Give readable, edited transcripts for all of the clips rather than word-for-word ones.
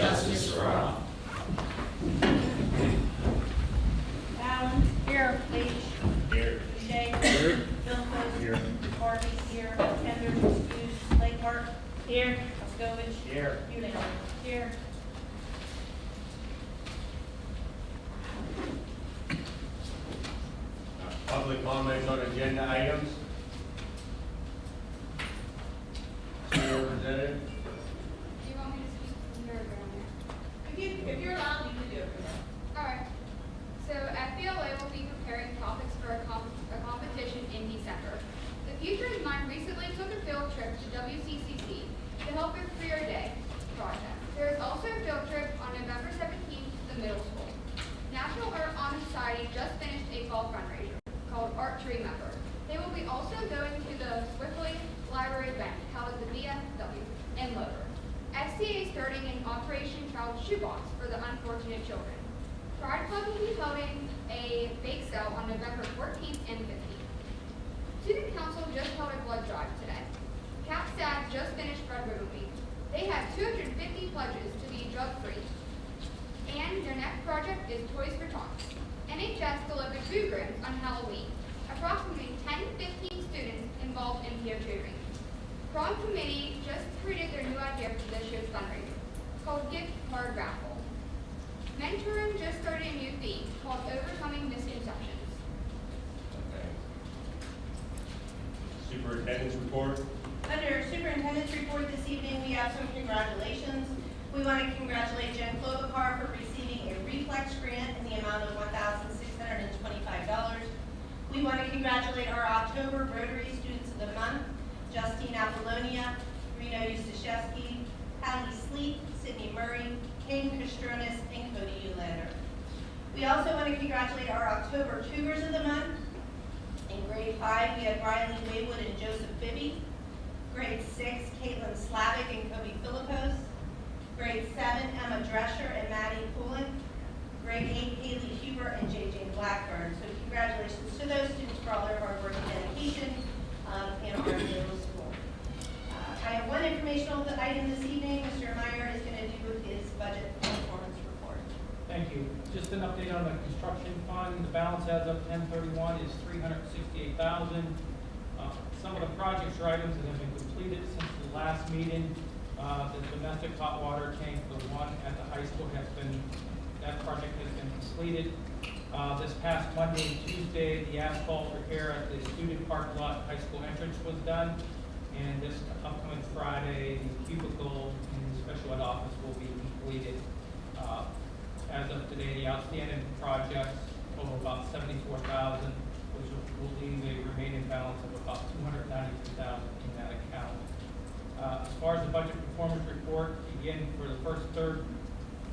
justice for all. Allen. Here. Leach. Here. Shea. Here. Phillips. Here. Harvey. Here. Kendrick. Hughes. Lakemark. Here. Moscovich. Here. Yough. Here. Public comments on agenda items. Mr. Representative. Do you want me to speak from here or down there? If you're allowed, you can do it. Alright. So FBLA will be preparing topics for a competition in December. The Future in Mind recently took a field trip to WCCC to help with Career Day project. There is also a field trip on November 17th to the middle school. National Art Honor Society just finished a fall fundraiser called Art to Remember. They will be also going to the Swiftly Library event held at the VFW in Lover. STA is starting an Operation Child Shoebox for the unfortunate children. Pride Club will be holding a bake sale on November 14th and 15th. Student Council just held a blood drive today. CAPSTAG just finished Red Ribbon Week. They have 250 pledges to be drug-free. And their next project is Toys for Tots. NHS delivered food grams on Halloween. Approximately 10 to 15 students involved in peer tutoring. Prom Committee just created their new idea for this year's fundraiser, called Gift Card Raffle. Mentoring just started a new theme called Overcoming Misconceptions. Okay. Superintendent's report. Under Superintendent's report this evening, we have some congratulations. We want to congratulate Jen Klobuchar for receiving a Reflex grant in the amount of $1,625. We want to congratulate our October Rotary Students of the Month, Justine Apollonia, Reno Ustashevsky, Hallie Sleep, Sydney Murray, Kane Castronis, and Cody Eulander. We also want to congratulate our October Tutors of the Month. In grade 5, we have Riley Waywood and Joseph Bibby. Grade 6, Caitlin Slavic and Kobe Philippos. Grade 7, Emma Drescher and Maddie Poulin. Grade 8, Haley Huber and JJ Blackburn. So congratulations to those students for all their hard work and dedication in our middle school. I have one informational item this evening. Mr. Meyer is going to do his budget performance report. Thank you. Just an update on the construction fund. The balance as of 10/31 is $368,000. Some of the projects or items that have been completed since the last meeting, the domestic hot water tank, the one at the high school that project has been completed. This past Monday and Tuesday, the asphalt repair at the student parking lot high school entrance was done. And this upcoming Friday, the cubicle in the special ed office will be completed. As of today, the outstanding projects total about $74,000, which will leave a remaining balance of about $293,000 in that account. As far as the budget performance report, again, for the first third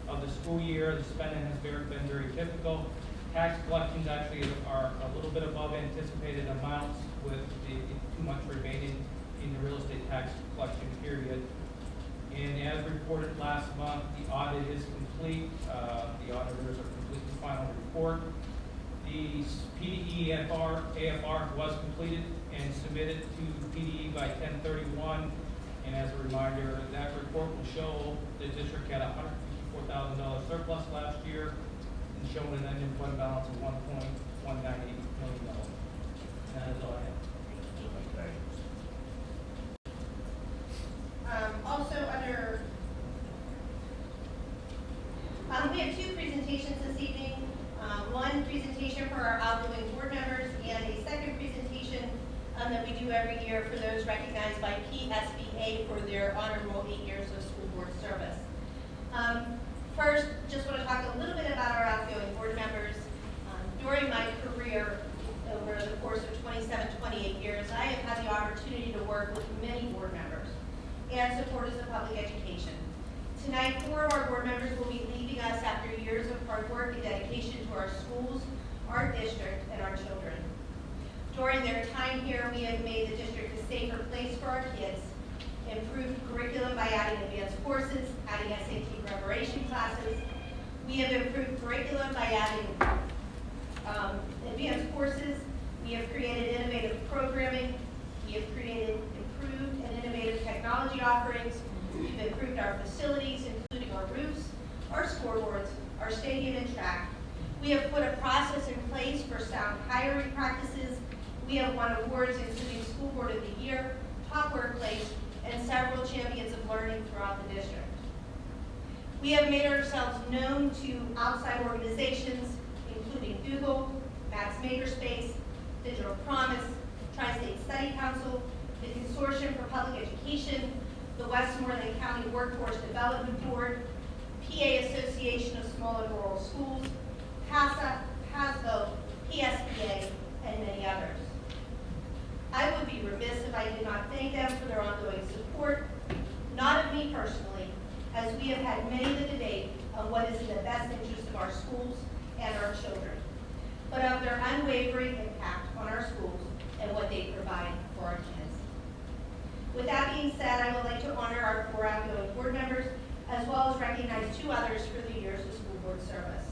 of the school year, the spending has been very typical. Tax collections actually are a little bit above anticipated amounts with the 2 months remaining in the real estate tax collection period. And as reported last month, the audit is complete. The auditors are completing the final report. The PDE AFR was completed and submitted to PDE by 10/31. And as a reminder, that report will show the district had $154,000 surplus last year and showing an ending fund balance of $1.198 million. And that is all I have. Also under, we have 2 presentations this evening. One presentation for our outgoing board members and a second presentation that we do every year for those recognized by PSBA for their honorable 8 years of school board service. First, just want to talk a little bit about our outgoing board members. During my career, over the course of 28 years, I have had the opportunity to work with many board members and supporters of public education. Tonight, 4 of our board members will be leaving us after years of hard work and dedication to our schools, our district, and our children. During their time here, we have made the district a safer place for our kids, improved curriculum by adding advanced courses, adding SAT preparation classes. We have improved curriculum by adding advanced courses. We have created innovative programming. We have created improved and innovative technology offerings. We've improved our facilities, including our roofs, our stadium and track. We have put a process in place for sound hiring practices. We have won awards including School Board of the Year, Top Workplace, and several champions of learning throughout the district. We have made ourselves known to outside organizations, including Google, Max Makerspace, Digital Promise, Tri-State Study Council, the Consortium for Public Education, the Westmoreland County Workforce Development Board, PA Association of Small and Rural Schools, PASA, PASBO, PSBA, and many others. I would be remiss if I did not thank them for their ongoing support, not of me personally, as we have had many the debate on what is in the best interest of our schools and our children, but of their unwavering impact on our schools and what they provide for our kids. With that being said, I would like to honor our 4 outgoing board members, as well as recognize 2 others for the years of school board service.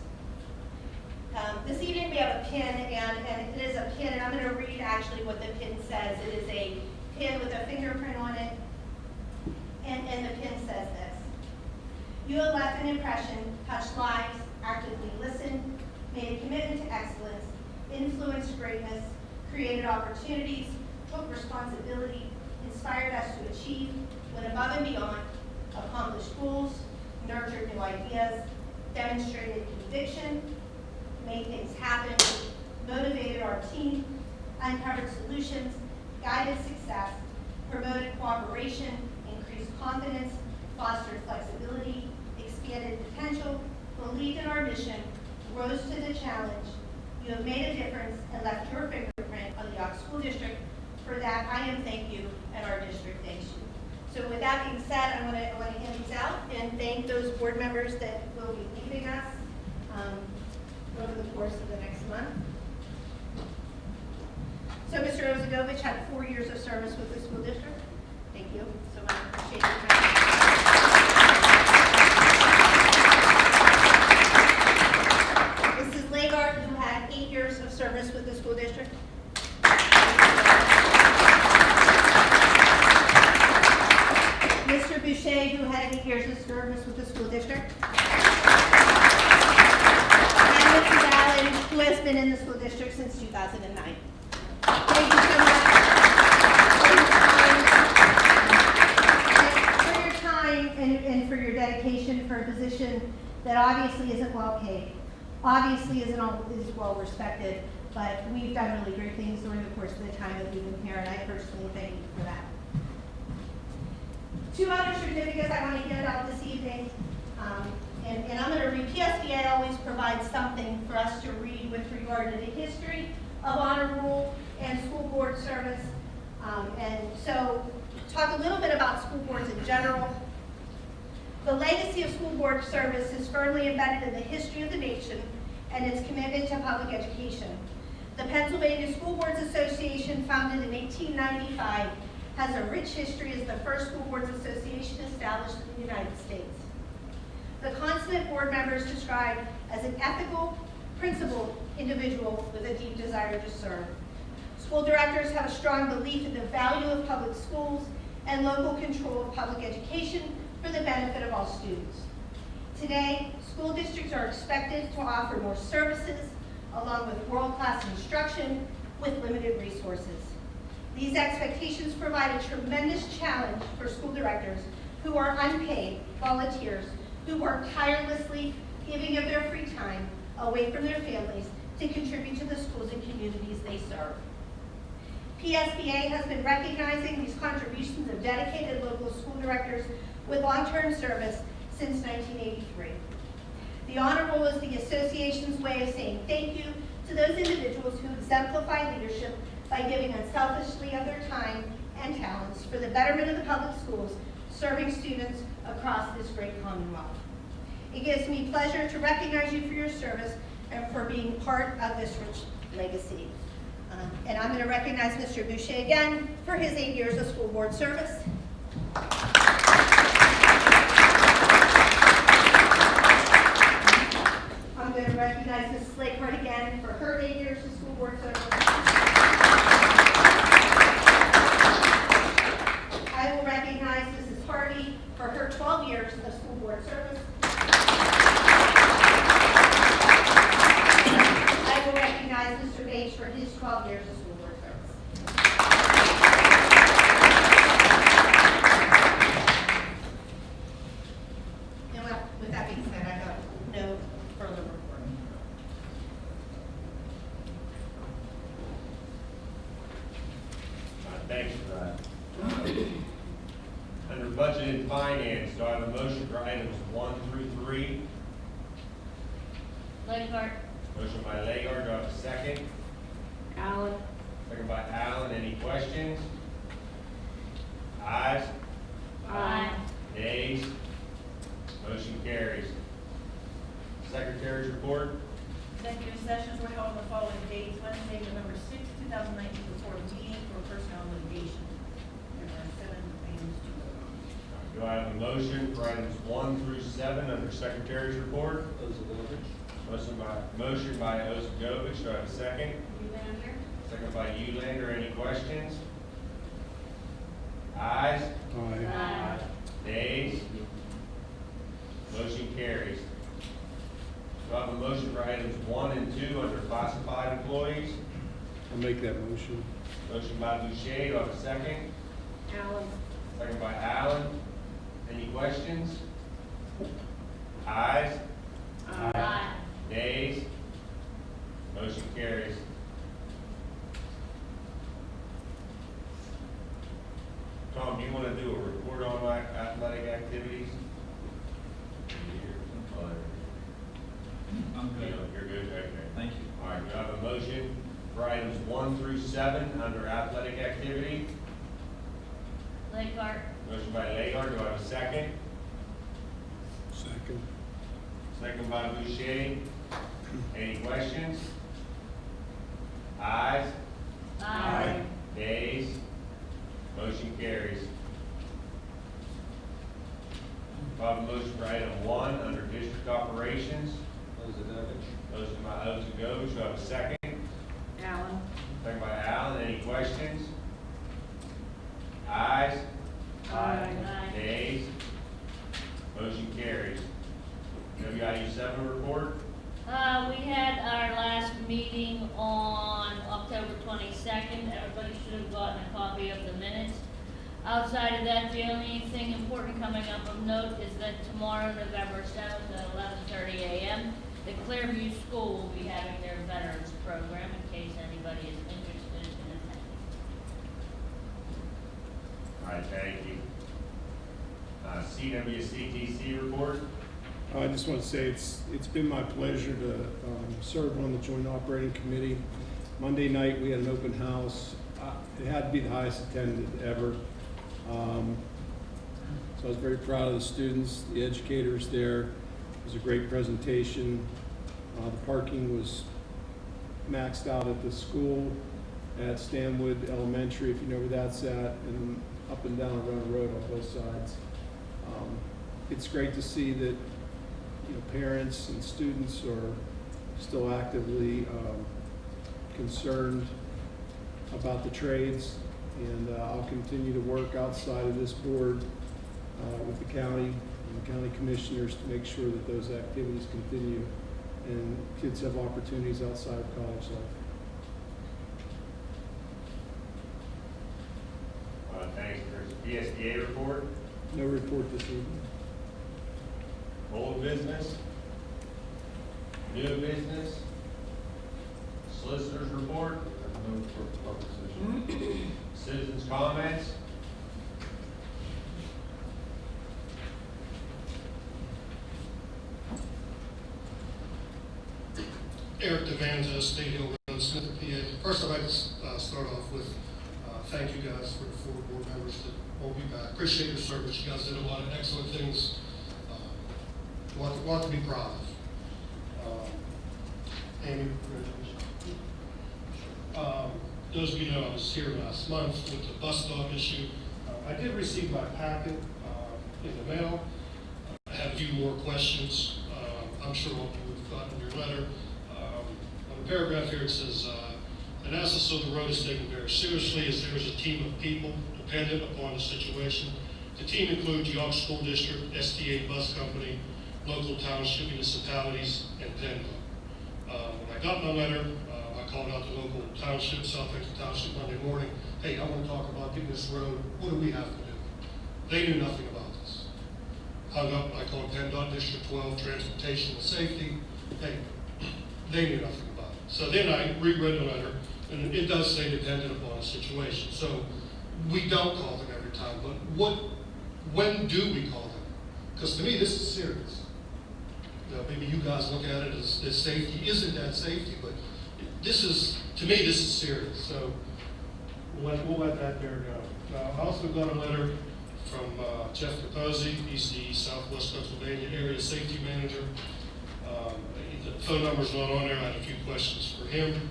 This evening we have a pin, and it is a pin, and I'm going to read actually what the pin says. It is a pin with a fingerprint on it, and the pin says this: "You have left an impression, touched lives, actively listened, made a commitment to excellence, influenced greatness, created opportunities, took responsibility, inspired us to achieve, went above and beyond, accomplished goals, nurtured new ideas, demonstrated conviction, made things happen, motivated our team, uncovered solutions, guided success, promoted cooperation, increased confidence, fostered flexibility, expanded potential, believed in our mission, rose to the challenge. You have made a difference and left your fingerprint on the Yough School District. For that, I am thank you, and our district thanks you." So with that being said, I want to hand these out and thank those board members that will be leaving us over the course of the next month. So Mr. Ozagovich had 4 years of service with the school district. Thank you so much. Appreciate your time. Mrs. Legard, who had 8 years of service with the school district. Mr. Boucher, who had 8 years of service with the school district. And Mrs. Allen, who has been in the school district since 2009. Thank you so much for your time and for your dedication for a position that obviously isn't well paid, obviously is well respected, but we've done really great things during the course of the time that we've been here, and I personally thank you for that. 2 other certificates I want to hand out this evening, and I'm going to read. PSBA always provides something for us to read with regard to the history of honor roll and school board service, and so talk a little bit about school boards in general. The legacy of school board service is firmly embedded in the history of the nation and its commitment to public education. The Pennsylvania School Boards Association, founded in 1895, has a rich history as the first school boards association established in the United States. The consummate board members described as an ethical, principled individual with a deep desire to serve. School directors have a strong belief in the value of public schools and local control of public education for the benefit of all students. Today, school districts are expected to offer more services along with world-class instruction with limited resources. These expectations provide a tremendous challenge for school directors who are unpaid volunteers who work tirelessly, giving of their free time away from their families to contribute to the schools and communities they serve. PSBA has been recognizing these contributions of dedicated local school directors with long-term service since 1983. The honor roll is the association's way of saying thank you to those individuals who exemplify leadership by giving unselfishly of their time and talents for the betterment of the public schools, serving students across this great Commonwealth. It gives me pleasure to recognize you for your service and for being part of this rich legacy. And I'm going to recognize Mr. Boucher again for his 8 years of school board service. I'm going to recognize Mrs. Slakehart again for her 8 years of school board service. I will recognize Mrs. Harvey for her 12 years of school board service. with that being said, I have no further report. Thanks for that. Under budget and finance, do I have a motion for items 1 through 3? Legard. Motion by Legard, do I have a second? Allen. Second by Allen, any questions? Ayes? Aye. Nays? Motion carries. Secretary's report? Executive sessions were held on the following dates: Wednesday, November 6, 2019, before the meeting for personnel litigation. There are 7 items to vote on. Do I have a motion for items 1 through 7 under Secretary's report? Motion by Ozagovich, do I have a second? Ulander. Second by Yough. Any questions? Ayes? Aye. Nays? Motion carries. Do I have a motion for items 1 and 2 under classified employees? I'll make that motion. Motion by Boucher, do I have a second? Allen. Second by Allen. Any questions? Ayes? Aye. Nays? Motion carries. Tom, do you want to do a report on my athletic activities? I'm good. You're good, okay. Thank you. All right, do I have a motion for items 1 through 7 under athletic activity? Legard. Motion by Legard, do I have a second? Second. Second by Boucher. Any questions? Ayes? Aye. Nays? Motion carries. Do I have a motion for item 1 under district operations? Motion by Ozagovich, do I have a second? Allen. Second by Allen, any questions? Ayes? Aye. Nays? Motion carries. WIU 7 report? We had our last meeting on October 22nd. Everybody should have gotten a copy of the minutes. Outside of that, the only thing important coming up of note is that tomorrow, November 7th at 11:30 a.m., the Clearview School will be having their Veterans Program in case anybody is interested in attending. All right, thank you. CWCTC report? I just want to say it's been my pleasure to serve on the Joint Operating Committee. Monday night, we had an open house. It had to be the highest attended ever. So I was very proud of the students, the educators there. It was a great presentation. The parking was maxed out at the school at Stanwood Elementary, if you know where that's at, and up and down around the road on both sides. It's great to see that parents and students are still actively concerned about the trades, and I'll continue to work outside of this board with the county and the county commissioners to make sure that those activities continue and kids have opportunities outside of college life. Thanks. There's PSDA report, No report this evening. old business, new business, solicitor's report, citizens' comments. Eric Devanza, State Hill Road, Smith, PA. First, I'd like to start off with thank you guys for the 4 board members that will be back. Appreciate your service. You guys did a lot of excellent things. A lot to be proud of. Amy, those of you know I was here last month with the bus stop issue. I did receive my packet in the mail. I have a few more questions. I'm sure all of you have gotten your letter. On the paragraph here it says, analysis of the road is taken very seriously as there is a team of people dependent upon the situation. The team includes Yough School District, STA Bus Company, local township municipalities, and PennDOT. When I got my letter, I called out the local township, South Texas Township, Monday morning. Hey, I want to talk about getting this road. What do we have to do? They knew nothing about this. I hung up, I called PennDOT District 12, Transportation and Safety. They knew nothing about it. So then I reread the letter, and it does say dependent upon the situation. So we don't call them every time, but when do we call them? Because to me, this is serious. You know, maybe you guys look at it as safety. Isn't that safety? But this is, to me, this is serious. So we'll let that there go. Now, I also got a letter from Jeff Capozzi. He's the Southwest Pennsylvania Area Safety Manager. The phone number's not on there. I had a few questions for him.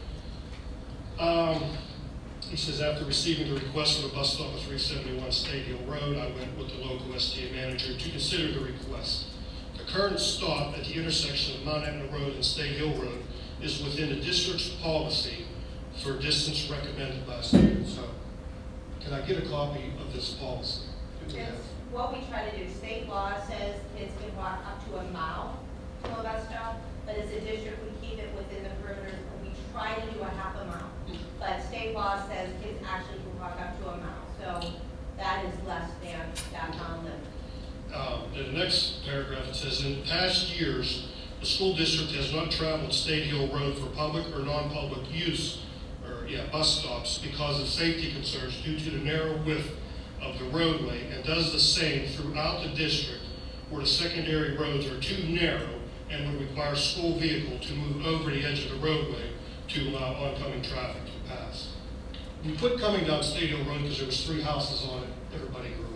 He says, after receiving the request for the bus stop at 371 State Hill Road, I went with the local STA manager to consider the request. The current stop at the intersection of Mount Etna Road and State Hill Road is within the district's policy for distance recommended by students. So, can I get a copy of this policy? It's what we try to do. State law says kids can walk up to a mile to a bus stop, but as a district, we keep it within the perimeter. We try to do a half a mile. But state law says kids actually can walk up to a mile. So that is less than that mile limit. In the next paragraph, it says, in past years, the school district has not traveled State Hill Road for public or non-public use, bus stops, because of safety concerns due to the narrow width of the roadway, and does the same throughout the district where the secondary roads are too narrow and would require a school vehicle to move over the edge of the roadway to allow oncoming traffic to pass. We put coming down State Hill Road because there was 3 houses on it. Everybody grew up.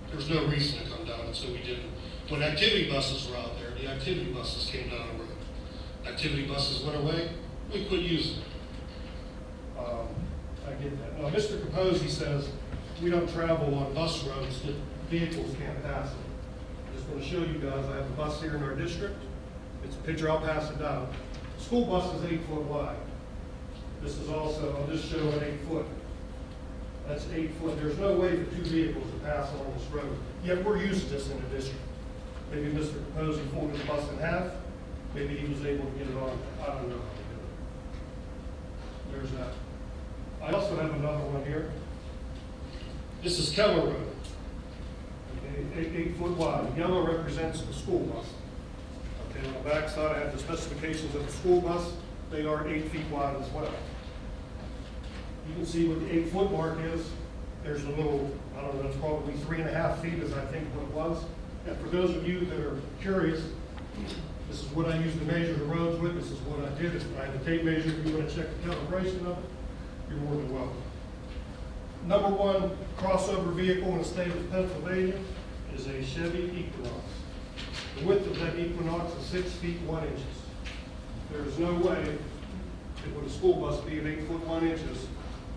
There was no reason to come down it, so we didn't. When activity buses were out there, the activity buses came down the road. Activity buses went away, we quit using it. I get that. Now, Mr. Capozzi says we don't travel on bus roads that vehicles can't pass it. I just want to show you guys, I have a bus here in our district. It's a picture, I'll pass it down. School bus is 8 foot wide. This is also, I'll just show an 8 foot. That's 8 foot. There's no way for 2 vehicles to pass on this road. Yet we're using this in the district. Maybe Mr. Capozzi folded the bus in half. Maybe he was able to get it on. I don't know how to do it. There's that. I also have another one here. This is Keller Road. Okay, 8 foot wide. Yellow represents the school bus. Okay, on the back side, I have the specifications of the school bus. They are 8 feet wide as well. You can see what the 8 foot mark is. There's a little, I don't know, it's probably 3.5 feet is I think what it was. And for those of you that are curious, this is what I used to measure the roads with. This is what I did. I had the tape measure. If you want to check the calibration of it, you're more than welcome. Number 1 crossover vehicle in the state of Pennsylvania is a Chevy Equinox. The width of that Equinox is 6 feet 1 inches. There's no way that with a school bus being 8 foot 1 inches,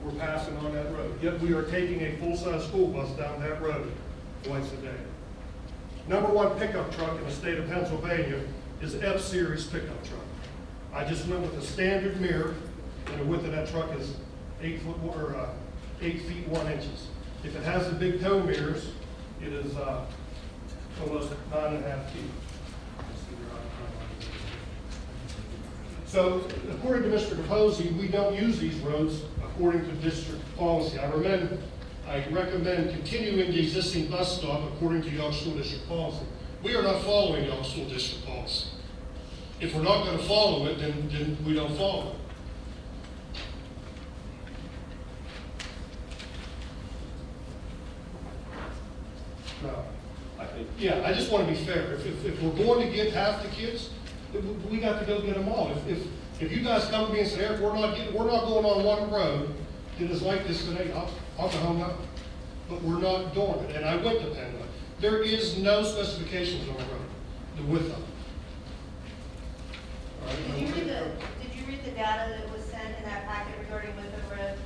we're passing on that road. Yet we are taking a full-size school bus down that road twice a day. Number 1 pickup truck in the state of Pennsylvania is F-Series pickup truck. I just went with a standard mirror, and the width of that truck is 8 feet 1 inches. If it has the big tow mirrors, it is almost 9.5 feet. So, according to Mr. Capozzi, we don't use these roads according to district policy. I recommend continuing the existing bus stop according to Yough School District policy. We are not following Yough School District policy. If we're not going to follow it, then we don't follow it. No. I just want to be fair. If we're going to get half the kids, we got to go get them all. If you guys come to me and say, Eric, we're not going on one road that is like this today, I'll go home now. But we're not doing it. And I went to PennDOT. There is no specifications on the road, the width of it. All right, Did you read the data that was sent in that packet regarding width of road?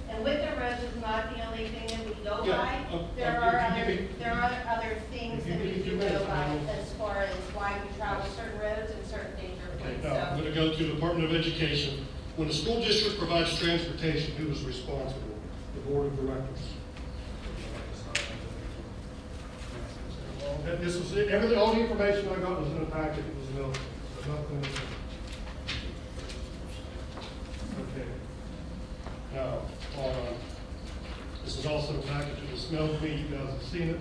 And width of roads is not the only thing that we go by. There are other things that we do go by as far as why we travel certain roads and certain danger points. Now, I'm going to go to the Department of Education. When the school district provides transportation, who is responsible? The board of directors. This was everything. All the information I got was in the packet. It was available. Nothing. Okay. Now, this is also the package that was mailed to me. You guys have seen it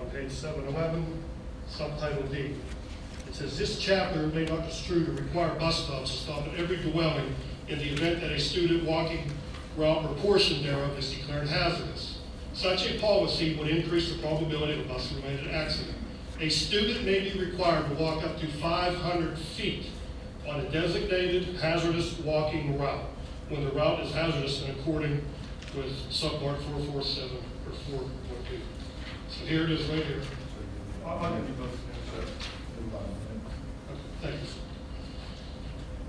on page 711. subtitle D. It says, this chapter may not construe to require bus stops to stop at every dwelling in the event that a student walking route or portion thereof is declared hazardous. Such a policy would increase the probability of a bus-related accident. A student may be required to walk up to 500 feet on a designated hazardous walking route when the route is hazardous and according with subpart 447 or 4.2. So here it is right here. I'll give you both. Thank you.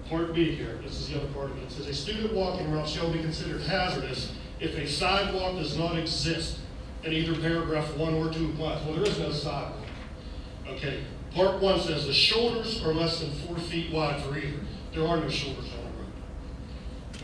Part B here, this is the other part of it. It says a student walking route shall be considered hazardous if a sidewalk does not exist, and either paragraph 1 or 2 applies. Well, there is no sidewalk. Okay, part 1 says the shoulders are less than 4 feet wide for either. There are no shoulders on the road.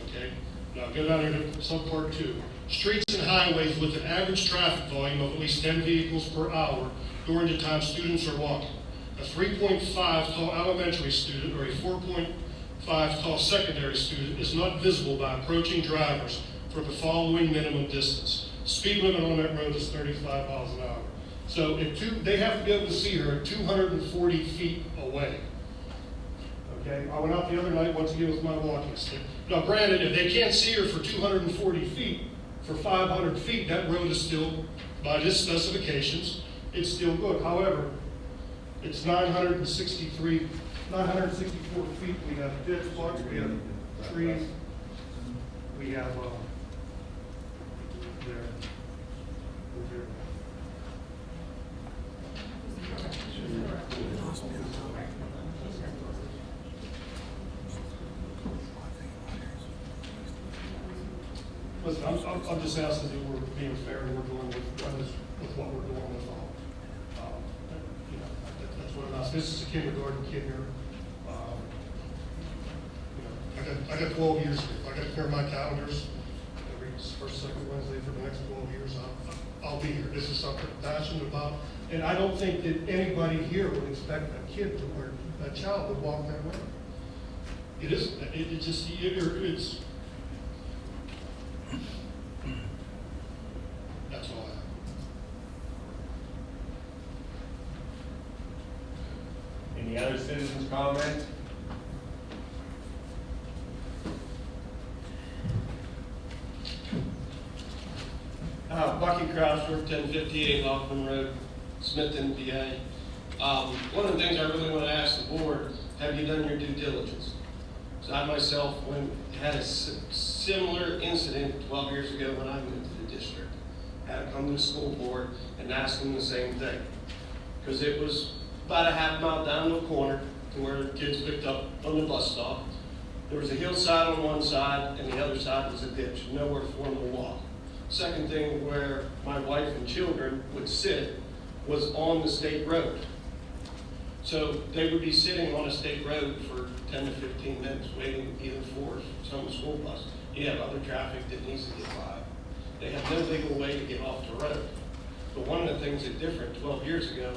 Okay, now go down here to subpart 2. Streets and highways with an average traffic volume of at least 10 vehicles per hour during the time students are walking. A 3.5 tall elementary student or a 4.5 tall secondary student is not visible by approaching drivers for the following minimum distance. Speed limit on that road is 35 miles an hour. So they have to be able to see her at 240 feet away. Okay, I went out the other night once again with my walking stick. Now granted, if they can't see her for 240 feet, for 500 feet, that road is still, by this specifications, it's still good. However, it's 964 feet. We have ditch blocks, we have trees, we have, there. Listen, I'm just asking that we're being fair and we're doing with what we're doing with all. You know, that's what I'm asking. This is a kindergarten kid here. You know, I got 12 years here. If I got to clear my calendars every first, second Wednesday for the next 12 years, I'll be here. This is something I'm passionate about. And I don't think that anybody here would expect a kid to, or a child to walk that way. It isn't. It just, it's, that's all I have. Any other citizens' comments? Bucky Crouchford, 1058 Lockman Road, Smithton, PA. One of the things I really want to ask the board, have you done your due diligence? So I myself had a similar incident 12 years ago when I moved to the district. I had to come to the school board and ask them the same thing. Because it was about a half mile down the corner to where the kids picked up on the bus stop. There was a hillside on one side and the other side was a ditch, nowhere for them to walk. Second thing, where my wife and children would sit was on the state road. So they would be sitting on a state road for 10 to 15 minutes waiting either for some school bus. You have other traffic that needs to get by. They have no legal way to get off the road. But one of the things that different 12 years ago,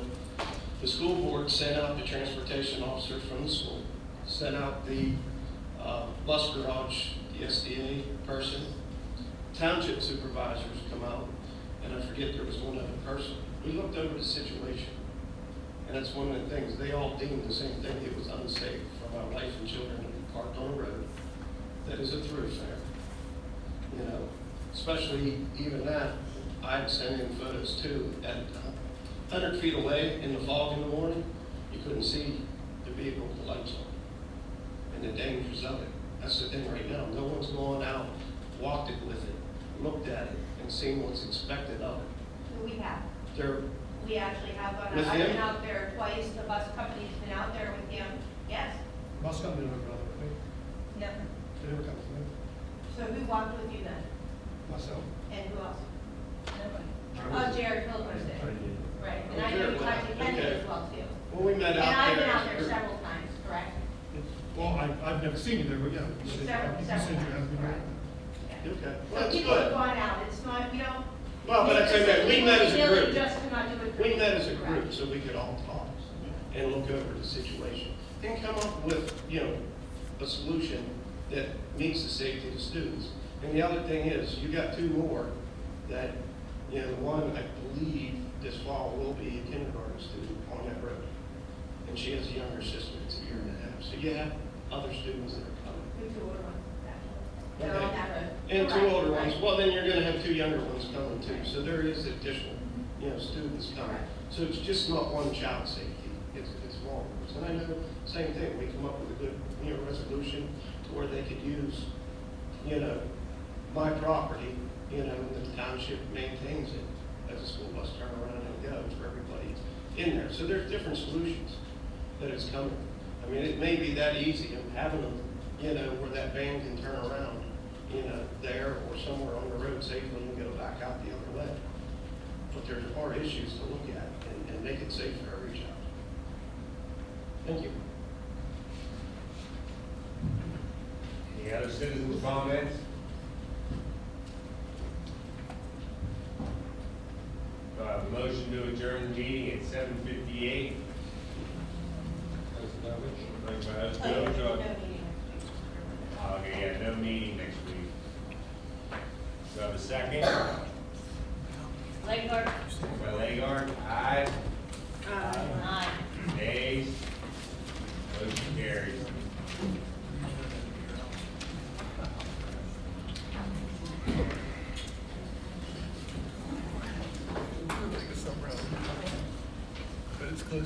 the school board sent out the transportation officer from the school, sent out the bus garage, the SDA person, township supervisors come out, and I forget there was one other person. We looked over the situation, and that's one of the things, they all deemed the same thing. It was unsafe for my wife and children to be parked on a road that is a thoroughfare. You know, especially even that, I had sent in photos too. At 100 feet away in the fog in the morning, you couldn't see the vehicle with the lights on, and the dangers of it. That's the thing right now. No one's gone out, walked it with it, looked at it, and seen what's expected of it. We have. They're We actually have gone With out. I've been him? out there twice. The bus company's been out there with him. Yes. Bus company never got with me. Never. They never come with me. So who walked with you then? Myself. And who else? Nobody. Oh, Jared Pilgrim did. Right. And I know Jared you talked to went. Kenny Okay. as well too. Well, we met And out I've there. been out there several times, correct? Well, I've never seen you there, but yeah. You said Several you said you times, have been correct. there. Okay, well, So that's people have good. gone out. It's not, we don't. Well, but I tell you that, we met as a Really group. just to not do it. We met as a Correct. group so we could all talk and look over the situation and come up with, you know, a solution that meets the safety of the students. And the other thing is, you got two more that, you know, one, I believe this fall will be a kindergarten student on that road. And she has a younger sister, it's a year and a half. So you have other students that are coming. We have two older ones, actually. They're on Okay. that road. And two Right, older ones, right. well, then you're gonna have two younger ones coming too. So there is additional, students coming. So it's just not one child safety, it's long. And I know, same thing, we come up with a good, resolution to where they could use, my property, and the township maintains it as a school bus turnaround and go for everybody in there. So there's different solutions that is coming. I mean, it may be that easy of having them, where that van can turn around, there or somewhere on the road safely and go back out the other way. But there are issues to look at and make it safe for every child. Thank you. Any other citizens' comments? Do I have a motion to adjourn the meeting at 7:58? Motion by Host Oh, yeah, Joe, no do I- meeting next week. Okay, yeah, no meeting next week. Do I have a second? Legard? Second by Legard, aye. Aye. Nays? Motion carries. But it's close